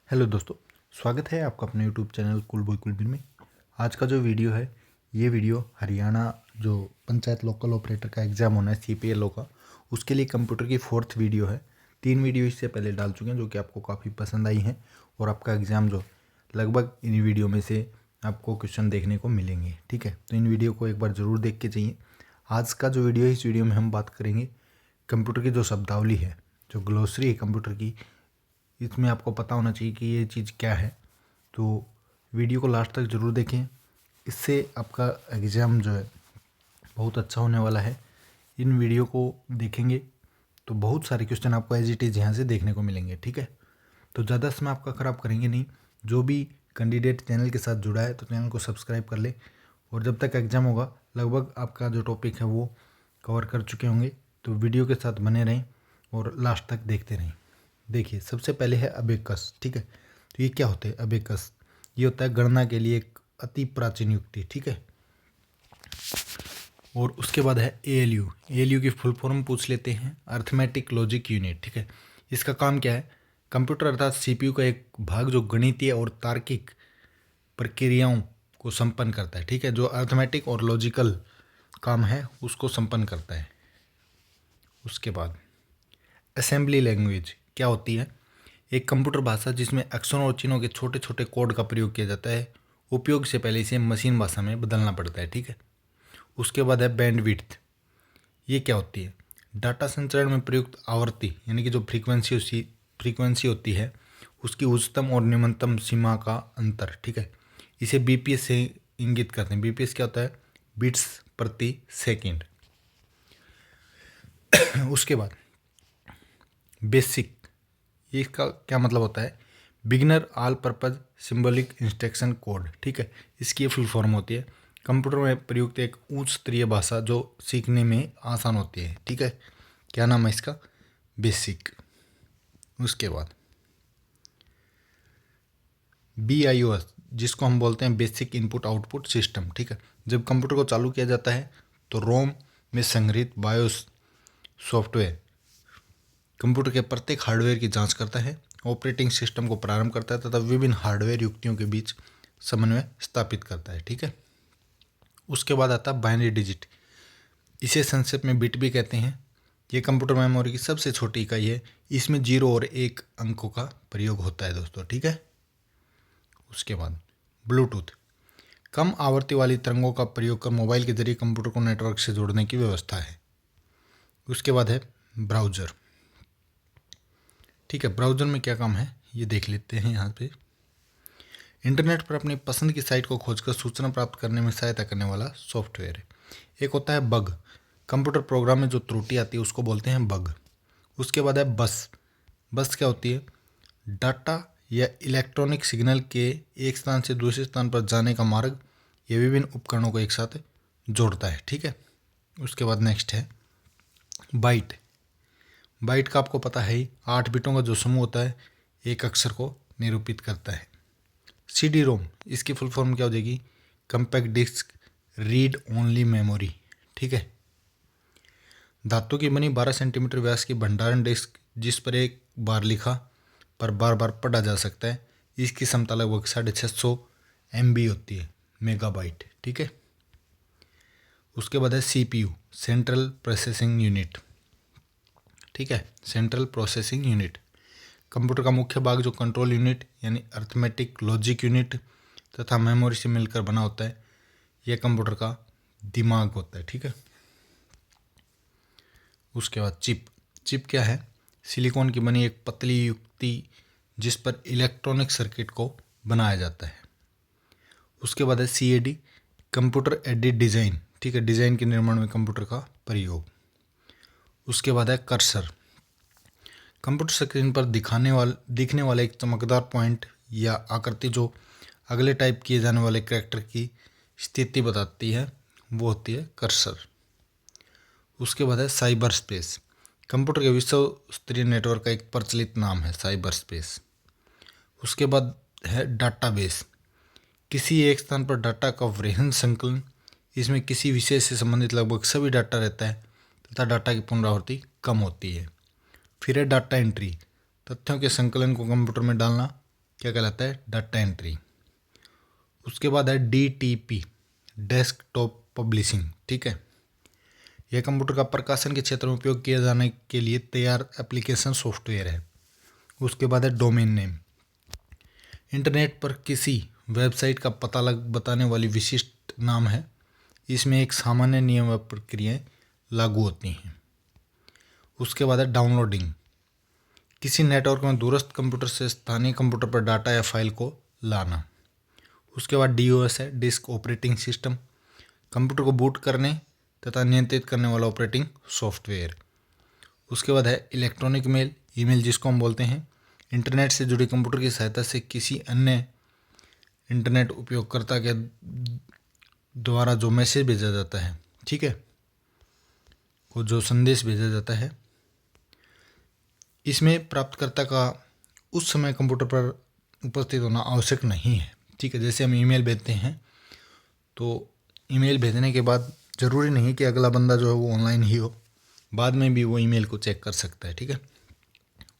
Hello दोस्तों, स्वागत है आपका अपने यूट्यूब चैनल कुल बॉय कुलबीर में। आज का जो वीडियो है ये वीडियो हरियाणा जो पंचायत लोकल ऑपरेटर का एग्ज़ाम होना है CPLO का, उसके लिए कंप्यूटर की 4th वीडियो है। 3 वीडियो इससे पहले डाल चुके हैं जो कि आपको काफ़ी पसंद आई हैं और आपका एग्ज़ाम जो लगभग इन वीडियो में से आपको क्वेश्चन देखने को मिलेंगे। ठीक है, तो इन वीडियो को एक बार ज़रूर देख के चाहिए। आज का जो वीडियो है इस वीडियो में हम बात करेंगे कंप्यूटर की जो शब्दावली है, जो ग्लोसरी है कंप्यूटर की, इसमें आपको पता होना चाहिए कि ये चीज़ क्या है। तो वीडियो को लास्ट तक ज़रूर देखें, इससे आपका एग्ज़ाम जो है बहुत अच्छा होने वाला है। इन वीडियो को देखेंगे तो बहुत सारे क्वेश्चन आपको एज इट इज़ यहाँ से देखने को मिलेंगे। ठीक है, तो ज़्यादा समय आपका ख़राब करेंगे नहीं। जो भी कैंडिडेट चैनल के साथ जुड़ा है तो चैनल को सब्सक्राइब कर ले, और जब तक एग्ज़ाम होगा लगभग आपका जो टॉपिक है वो कवर कर चुके होंगे। तो वीडियो के साथ बने रहें और लास्ट तक देखते रहें। देखिए, सबसे पहले है अबेकस। ठीक है, तो ये क्या होता है अबेकस? ये होता है गणना के लिए एक अति प्राचीन युक्ति। ठीक है, और उसके बाद है ALU। ALU की फुल फॉर्म पूछ लेते हैं, अर्थमेटिक लॉजिक यूनिट। ठीक है, इसका काम क्या है? कंप्यूटर अर्थात CPU का एक भाग जो गणितीय और तार्किक प्रक्रियाओं को संपन्न करता है। ठीक है, जो अर्थमेटिक और लॉजिकल काम है उसको संपन्न करता है। उसके बाद असेंबली लैंग्वेज क्या होती है? एक कंप्यूटर भाषा जिसमें अक्षरों और चिन्हों के छोटे छोटे कोड का प्रयोग किया जाता है। उपयोग से पहले इसे मशीन भाषा में बदलना पड़ता है। ठीक है, उसके बाद है बैंडविड्थ। ये क्या होती है? डाटा संचरण में प्रयुक्त आवर्ती यानी कि जो फ्रीक्वेंसी होती है उसकी उच्चतम और न्यूनतम सीमा का अंतर। ठीक है, इसे BPS से इंगित करते हैं। BPS क्या होता है? बिट्स प्रति सेकेंड। उसके बाद बेसिक, ये इसका क्या मतलब होता है? Beginner all purpose symbolic instruction code. ठीक है, इसकी फुल फॉर्म होती है कंप्यूटर में प्रयुक्त एक उच्च स्तरीय भाषा जो सीखने में आसान होती है। ठीक है, क्या नाम है इसका? बेसिक। उसके बाद BIOS, जिसको हम बोलते हैं बेसिक इनपुट आउटपुट सिस्टम। ठीक है, जब कंप्यूटर को चालू किया जाता है तो रोम में संग्रहित बायोस सॉफ्टवेयर कंप्यूटर के प्रत्येक हार्डवेयर की जांच करता है, ऑपरेटिंग सिस्टम को प्रारंभ करता है तथा विभिन्न हार्डवेयर युक्तियों के बीच समन्वय स्थापित करता है। ठीक है, उसके बाद आता है बाइनरी डिजिट। इसे संक्षेप में बिट भी कहते हैं। ये कंप्यूटर मेमोरी की सबसे छोटी इकाई है। इसमें 0 और 1 अंकों का प्रयोग होता है दोस्तों। ठीक है, उसके बाद ब्लूटूथ, कम आवृत्ति वाली तरंगों का प्रयोग कर मोबाइल के जरिए कंप्यूटर को नेटवर्क से जोड़ने की व्यवस्था है। उसके बाद है ब्राउज़र। ठीक है, ब्राउज़र में क्या काम है ये देख लेते हैं। यहाँ पे इंटरनेट पर अपनी पसंद की साइट को खोजकर सूचना प्राप्त करने में सहायता करने वाला सॉफ्टवेयर है। एक होता है बग, कंप्यूटर प्रोग्राम में जो त्रुटि आती है उसको बोलते हैं बग। उसके बाद है बस। बस क्या होती है? डाटा या इलेक्ट्रॉनिक सिग्नल के एक स्थान से दूसरे स्थान पर जाने का मार्ग। ये विभिन्न उपकरणों को एक साथ जोड़ता है। ठीक है, उसके बाद नेक्स्ट है बाइट। बाइट का आपको पता है ही, 8 बिटों का जो समूह होता है एक अक्षर को निरूपित करता है। CD-ROM, इसकी फुल फॉर्म क्या हो जाएगी? Compact disc read only memory. ठीक है, धातु की बनी 12 सेंटीमीटर व्यास की भंडारण डिस्क जिस पर एक बार लिखा पर बार बार पढ़ा जा सकता है। इसकी क्षमता लगभग 650 MB होती है, मेगाबाइट। ठीक है, उसके बाद है CPU, सेंट्रल प्रोसेसिंग यूनिट। ठीक है, सेंट्रल प्रोसेसिंग यूनिट कंप्यूटर का मुख्य भाग जो कंट्रोल यूनिट यानी अर्थमेटिक लॉजिक यूनिट तथा मेमोरी से मिलकर बना होता है। यह कंप्यूटर का दिमाग होता है। ठीक है, उसके बाद चिप। चिप क्या है? सिलिकॉन की बनी एक पतली युक्ति जिस पर इलेक्ट्रॉनिक सर्किट को बनाया जाता है। उसके बाद है CAD, कंप्यूटर एडेड डिज़ाइन। ठीक है, डिज़ाइन के निर्माण में कंप्यूटर का प्रयोग। उसके बाद है कर्सर, कंप्यूटर स्क्रीन पर दिखने वाले एक चमकदार पॉइंट या आकृति जो अगले टाइप किए जाने वाले कैरेक्टर की स्थिति बताती है, वो होती है कर्सर। उसके बाद है साइबर स्पेस, कंप्यूटर के विश्व स्तरीय नेटवर्क का एक प्रचलित नाम है साइबर स्पेस। उसके बाद है डाटाबेस, किसी एक स्थान पर डाटा का वृहद संकलन। इसमें किसी विषय से संबंधित लगभग सभी डाटा रहता है तथा डाटा की पुनरावृत्ति कम होती है। फिर है डाटा एंट्री, तथ्यों के संकलन को कंप्यूटर में डालना क्या कहलाता है, डाटा एंट्री। उसके बाद है DTP, डेस्कटॉप पब्लिशिंग, ठीक है। यह कंप्यूटर का प्रकाशन के क्षेत्र में उपयोग किए जाने के लिए तैयार एप्लीकेशन सॉफ्टवेयर है। उसके बाद है डोमेन नेम, इंटरनेट पर किसी वेबसाइट का पता बताने वाली विशिष्ट नाम है। इसमें एक सामान्य नियम व प्रक्रियाएं लागू होती हैं। उसके बाद है डाउनलोडिंग, किसी नेटवर्क में दूरस्थ कंप्यूटर से स्थानीय कंप्यूटर पर डाटा या फाइल को लाना। उसके बाद DOS है, डिस्क ऑपरेटिंग सिस्टम, कंप्यूटर को बूट करने तथा नियंत्रित करने वाला ऑपरेटिंग सॉफ्टवेयर। उसके बाद है इलेक्ट्रॉनिक मेल, ईमेल जिसको हम बोलते हैं, इंटरनेट से जुड़े कंप्यूटर की सहायता से किसी अन्य इंटरनेट उपयोगकर्ता के द्वारा जो मैसेज भेजा जाता है, ठीक है, को जो संदेश भेजा जाता है, इसमें प्राप्तकर्ता का उस समय कंप्यूटर पर उपस्थित होना आवश्यक नहीं है, ठीक है। जैसे हम ईमेल भेजते हैं तो ईमेल भेजने के बाद ज़रूरी नहीं कि अगला बंदा जो है वो ऑनलाइन ही हो, बाद में भी वो ईमेल को चेक कर सकता है, ठीक है।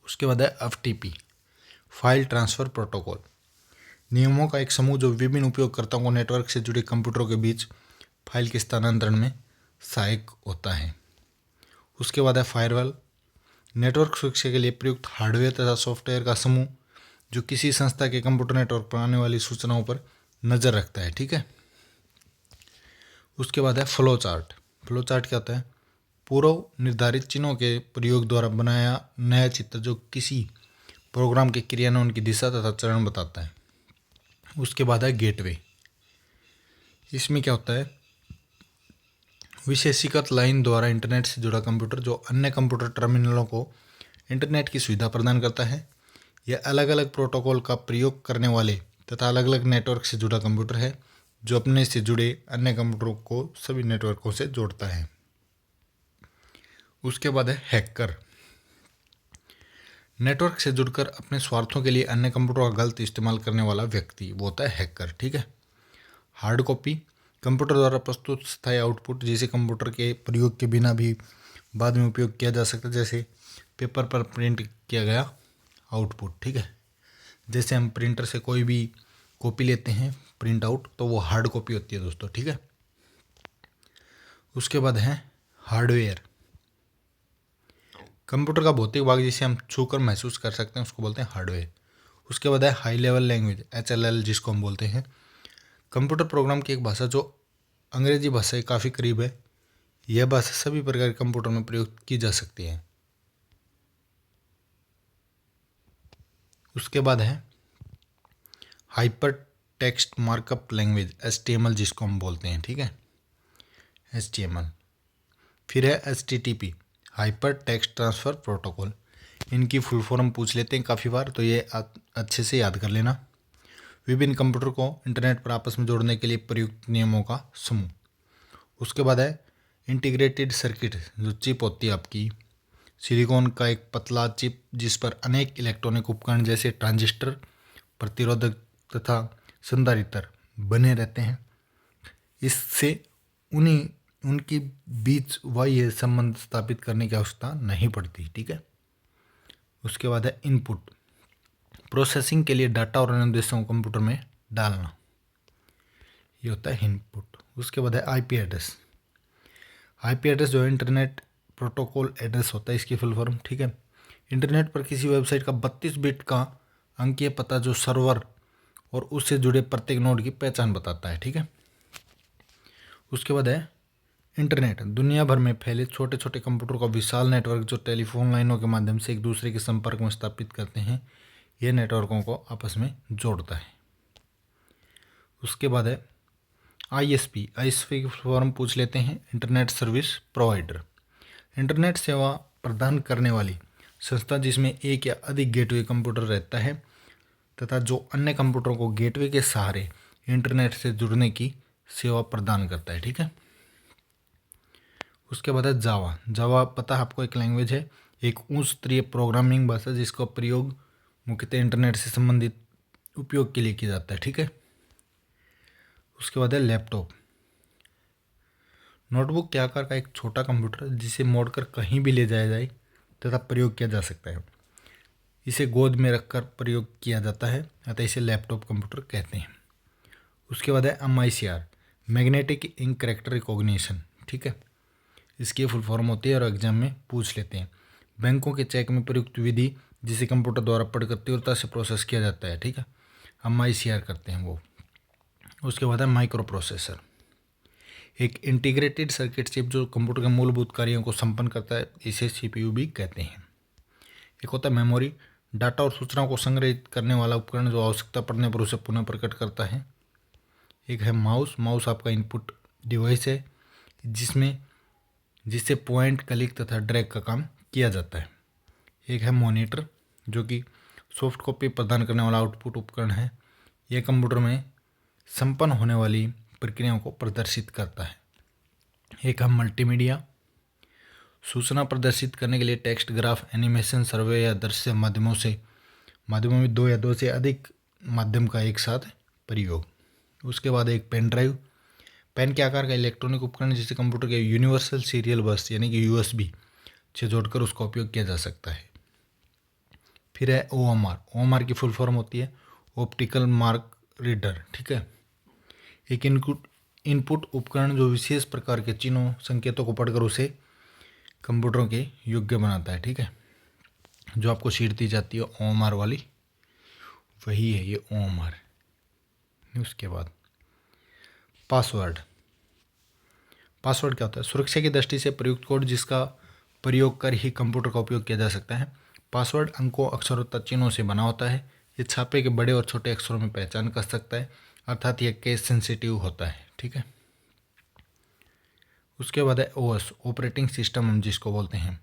उसके बाद है FTP, फाइल ट्रांसफ़र प्रोटोकॉल, नियमों का एक समूह जो विभिन्न उपयोगकर्ताओं को नेटवर्क से जुड़े कंप्यूटरों के बीच फाइल के स्थानांतरण में सहायक होता है। उसके बाद है फायरवॉल, नेटवर्क सुरक्षा के लिए प्रयुक्त हार्डवेयर तथा सॉफ्टवेयर का समूह जो किसी संस्था के कंप्यूटर नेटवर्क पर आने वाली सूचनाओं पर नज़र रखता है, ठीक है। उसके बाद है फ्लो चार्ट। फ्लो चार्ट क्या होता है, पूर्व निर्धारित चिन्हों के प्रयोग द्वारा बनाया नया चित्र जो किसी प्रोग्राम के क्रियान्वयन की दिशा तथा चरण बताता है। उसके बाद है गेटवे, इसमें क्या होता है, विशेषीकृत लाइन द्वारा इंटरनेट से जुड़ा कंप्यूटर जो अन्य कंप्यूटर टर्मिनलों को इंटरनेट की सुविधा प्रदान करता है। यह अलग अलग प्रोटोकॉल का प्रयोग करने वाले तथा अलग अलग नेटवर्क से जुड़ा कंप्यूटर है जो अपने से जुड़े अन्य कंप्यूटरों को सभी नेटवर्कों से जोड़ता है। उसके बाद है हैकर, नेटवर्क से जुड़कर अपने स्वार्थों के लिए अन्य कंप्यूटरों का गलत इस्तेमाल करने वाला व्यक्ति, वो होता है हैकर, ठीक है। हार्ड कॉपी, कंप्यूटर द्वारा प्रस्तुत स्थायी आउटपुट जिसे कंप्यूटर के प्रयोग के बिना भी बाद में उपयोग किया जा सकता है, जैसे पेपर पर प्रिंट किया गया आउटपुट, ठीक है। जैसे हम प्रिंटर से कोई भी कॉपी लेते हैं प्रिंट आउट, तो वो हार्ड कॉपी होती है दोस्तों, ठीक है। उसके बाद है हार्डवेयर, कंप्यूटर का भौतिक भाग जिसे हम छूकर महसूस कर सकते हैं उसको बोलते हैं हार्डवेयर। उसके बाद है हाई लेवल लैंग्वेज, HLL जिसको हम बोलते हैं, कंप्यूटर प्रोग्राम की एक भाषा जो अंग्रेजी भाषा के काफ़ी करीब है। यह भाषा सभी प्रकार के कंप्यूटर में प्रयोग की जा सकती है। उसके बाद है hyper text markup language, HTML जिसको हम बोलते हैं, ठीक है, HTML। फिर है HTTP, hyper text transfer protocol. इनकी फुल फॉर्म पूछ लेते हैं काफ़ी बार, तो ये अच्छे से याद कर लेना। विभिन्न कंप्यूटर को इंटरनेट पर आपस में जोड़ने के लिए प्रयुक्त नियमों का समूह। उसके बाद है इंटीग्रेटेड सर्किट, जो चिप होती है आपकी, सिलिकॉन का एक पतला चिप जिस पर अनेक इलेक्ट्रॉनिक उपकरण जैसे ट्रांजिस्टर, प्रतिरोधक तथा संधारित्र बने रहते हैं। इससे उनकी बीच बाह्य संबंध स्थापित करने की आवश्यकता नहीं पड़ती, ठीक है। उसके बाद है इनपुट, प्रोसेसिंग के लिए डाटा और निर्देशों को कंप्यूटर में डालना, ये होता है इनपुट। उसके बाद है IP एड्रेस, IP एड्रेस जो है इंटरनेट प्रोटोकॉल एड्रेस होता है, इसकी फुल फॉर्म, ठीक है। इंटरनेट पर किसी वेबसाइट का 32 बिट का अंकीय पता जो सर्वर और उससे जुड़े प्रत्येक नोड की पहचान बताता है, ठीक है। उसके बाद है इंटरनेट, दुनिया भर में फैले छोटे छोटे कंप्यूटर का विशाल नेटवर्क जो टेलीफोन लाइनों के माध्यम से एक दूसरे के संपर्क में स्थापित करते हैं। यह नेटवर्कों को आपस में जोड़ता है। उसके बाद है ISP की फॉर्म पूछ लेते हैं, इंटरनेट सर्विस प्रोवाइडर, इंटरनेट सेवा प्रदान करने वाली संस्था जिसमें एक या अधिक गेटवे कंप्यूटर रहता है तथा जो अन्य कंप्यूटरों को गेटवे के सहारे इंटरनेट से जुड़ने की सेवा प्रदान करता है, ठीक है। उसके बाद है जावा पता है आपको, एक लैंग्वेज है, एक उच्च स्तरीय प्रोग्रामिंग भाषा जिसका प्रयोग मुख्यतः इंटरनेट से संबंधित उपयोग के लिए किया जाता है, ठीक है। उसके बाद है लैपटॉप, नोटबुक के आकार का एक छोटा कंप्यूटर जिसे मोड़कर कहीं भी ले जाया जाए तथा प्रयोग किया जा सकता है। इसे गोद में रखकर प्रयोग किया जाता है, अतः इसे लैपटॉप कंप्यूटर कहते हैं। उसके बाद है MICR, magnetic ink character recognition. ठीक है, इसकी फुल फॉर्म होती है और एग्जाम में पूछ लेते हैं। बैंकों के चेक में प्रयुक्त विधि जिसे कंप्यूटर द्वारा पढ़कर तीव्रता से प्रोसेस किया जाता है। ठीक है, MICR करते हैं वो। उसके बाद है माइक्रो प्रोसेसर, एक इंटीग्रेटेड सर्किट चिप जो कंप्यूटर के मूलभूत कार्यों को संपन्न करता है, इसे CPU भी कहते हैं। एक होता है मेमोरी, डाटा और सूचनाओं को संग्रहित करने वाला उपकरण जो आवश्यकता पड़ने पर उसे पुनः प्रकट करता है। एक है माउस आपका इनपुट डिवाइस है जिससे पॉइंट, क्लिक तथा ड्रैग का काम किया जाता है। एक है मॉनिटर जो कि सॉफ्ट कॉपी प्रदान करने वाला आउटपुट उपकरण है। यह कंप्यूटर में संपन्न होने वाली प्रक्रियाओं को प्रदर्शित करता है। एक है मल्टीमीडिया, सूचना प्रदर्शित करने के लिए टेक्स्ट, ग्राफ, एनिमेशन, सर्वे या दृश्य माध्यमों में दो या दो से अधिक माध्यम का एक साथ प्रयोग। उसके बाद एक पेन ड्राइव, पेन के आकार का इलेक्ट्रॉनिक उपकरण जिसे कंप्यूटर के यूनिवर्सल सीरियल बस यानी कि USB से जोड़कर उसका उपयोग किया जा सकता है। फिर है OMR की फुल फॉर्म होती है ऑप्टिकल मार्क रीडर। ठीक है, एक इनपुट उपकरण जो विशेष प्रकार के चिन्हों, संकेतों को पढ़कर उसे कंप्यूटरों के योग्य बनाता है। ठीक है, जो आपको शीट दी जाती है OMR वाली, वही है ये OMR। उसके बाद पासवर्ड क्या होता है? सुरक्षा की दृष्टि से प्रयुक्त कोड जिसका प्रयोग कर ही कंप्यूटर का उपयोग किया जा सकता है। पासवर्ड अंकों, अक्षरों तथा चिन्हों से बना होता है। ये छापे के बड़े और छोटे अक्षरों में पहचान कर सकता है, अर्थात यह केस सेंसिटिव होता है। ठीक है, उसके बाद है OS, ऑपरेटिंग सिस्टम हम जिसको बोलते हैं,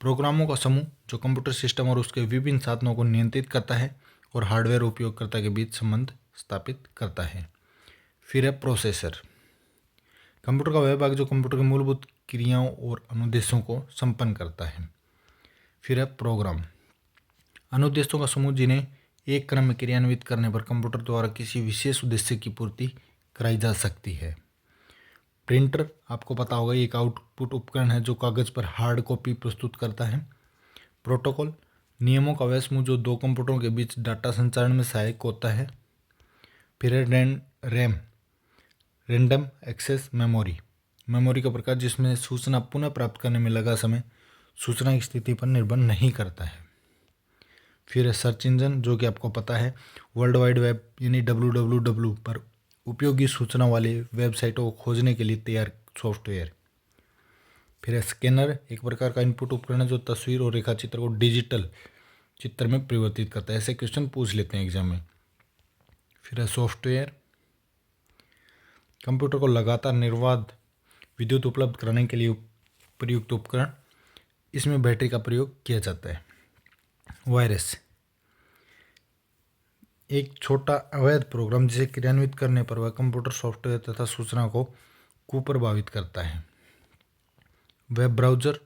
प्रोग्रामों का समूह जो कंप्यूटर सिस्टम और उसके विभिन्न साधनों को नियंत्रित करता है और हार्डवेयर उपयोगकर्ता के बीच संबंध स्थापित करता है। फिर है प्रोसेसर, कंप्यूटर का वह भाग जो कंप्यूटर के मूलभूत क्रियाओं और अनुदेशों को संपन्न करता है। फिर है प्रोग्राम, अनुदेशों का समूह जिन्हें एक क्रम में क्रियान्वित करने पर कंप्यूटर द्वारा किसी विशेष उद्देश्य की पूर्ति कराई जा सकती है। प्रिंटर आपको पता होगा, एक आउटपुट उपकरण है जो कागज पर हार्ड कॉपी प्रस्तुत करता है। प्रोटोकॉल, नियमों का वह समूह जो दो कंप्यूटरों के बीच डाटा संचारण में सहायक होता है। फिर है रैम, रैंडम एक्सेस मेमोरी का प्रकार जिसमें सूचना पुनः प्राप्त करने में लगा समय सूचना की स्थिति पर निर्भर नहीं करता है। फिर है सर्च इंजन, जो कि आपको पता है वर्ल्ड वाइड वेब यानी WWW पर उपयोगी सूचना वाले वेबसाइटों को खोजने के लिए तैयार सॉफ्टवेयर। फिर है स्कैनर, एक प्रकार का इनपुट उपकरण है जो तस्वीर और रेखा चित्र को डिजिटल चित्र में परिवर्तित करता है। ऐसे क्वेश्चन पूछ लेते हैं एग्जाम में। फिर है सॉफ्टवेयर, कंप्यूटर को लगातार निर्बाध विद्युत उपलब्ध कराने के लिए प्रयुक्त उपकरण, इसमें बैटरी का प्रयोग किया जाता है। वायरस, एक छोटा अवैध प्रोग्राम जिसे क्रियान्वित करने पर वह कंप्यूटर सॉफ्टवेयर तथा सूचना को कुप्रभावित करता है। वेब ब्राउज़र,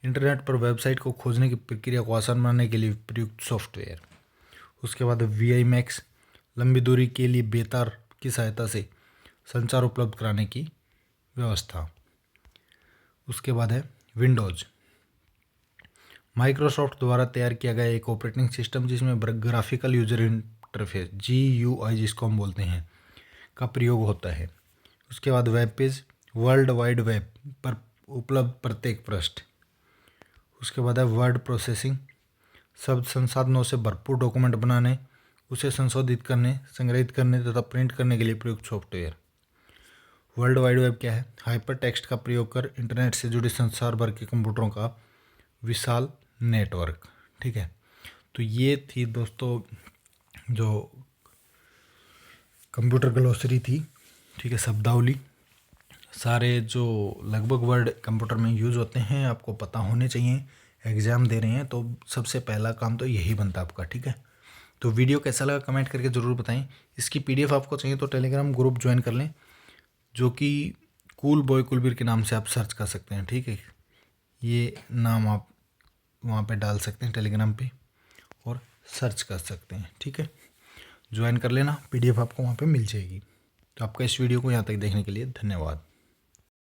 इंटरनेट पर वेबसाइट को खोजने की प्रक्रिया को आसान बनाने के लिए प्रयुक्त सॉफ्टवेयर। उसके बाद VIMAX, लंबी दूरी के लिए बेतार की सहायता से संचार उपलब्ध कराने की व्यवस्था। उसके बाद है विंडोज़, माइक्रोसॉफ्ट द्वारा तैयार किया गया एक ऑपरेटिंग सिस्टम जिसमें ग्राफिकल यूजर इंटरफेस GUI जिसको हम बोलते हैं का प्रयोग होता है। उसके बाद web page, world wide web पर उपलब्ध प्रत्येक पृष्ठ। उसके बाद है वर्ड प्रोसेसिंग, शब्द संसाधनों से भरपूर डॉक्यूमेंट बनाने, उसे संशोधित करने, संग्रहित करने तथा प्रिंट करने के लिए प्रयुक्त सॉफ्टवेयर। वर्ल्ड वाइड वेब क्या है? हाइपर टेक्स्ट का प्रयोग कर इंटरनेट से जुड़े संसार भर के कंप्यूटरों का विशाल नेटवर्क। ठीक है, तो ये थी दोस्तों जो कंप्यूटर ग्लोसरी थी। ठीक है, शब्दावली, सारे जो लगभग वर्ड कंप्यूटर में यूज़ होते हैं आपको पता होने चाहिए। एग्ज़ाम दे रहे हैं तो सबसे पहला काम तो यही बनता है आपका। ठीक है, तो वीडियो कैसा लगा कमेंट करके ज़रूर बताएं। इसकी PDF आपको चाहिए तो टेलीग्राम ग्रुप ज्वाइन कर लें, जो कि कूल बॉय कुलबीर के नाम से आप सर्च कर सकते हैं। ठीक है, ये नाम आप वहाँ पे डाल सकते हैं टेलीग्राम पे और सर्च कर सकते हैं। ठीक है, ज्वाइन कर लेना, PDF आपको वहाँ पे मिल जाएगी। तो आपका इस वीडियो को यहाँ तक देखने के लिए धन्यवाद।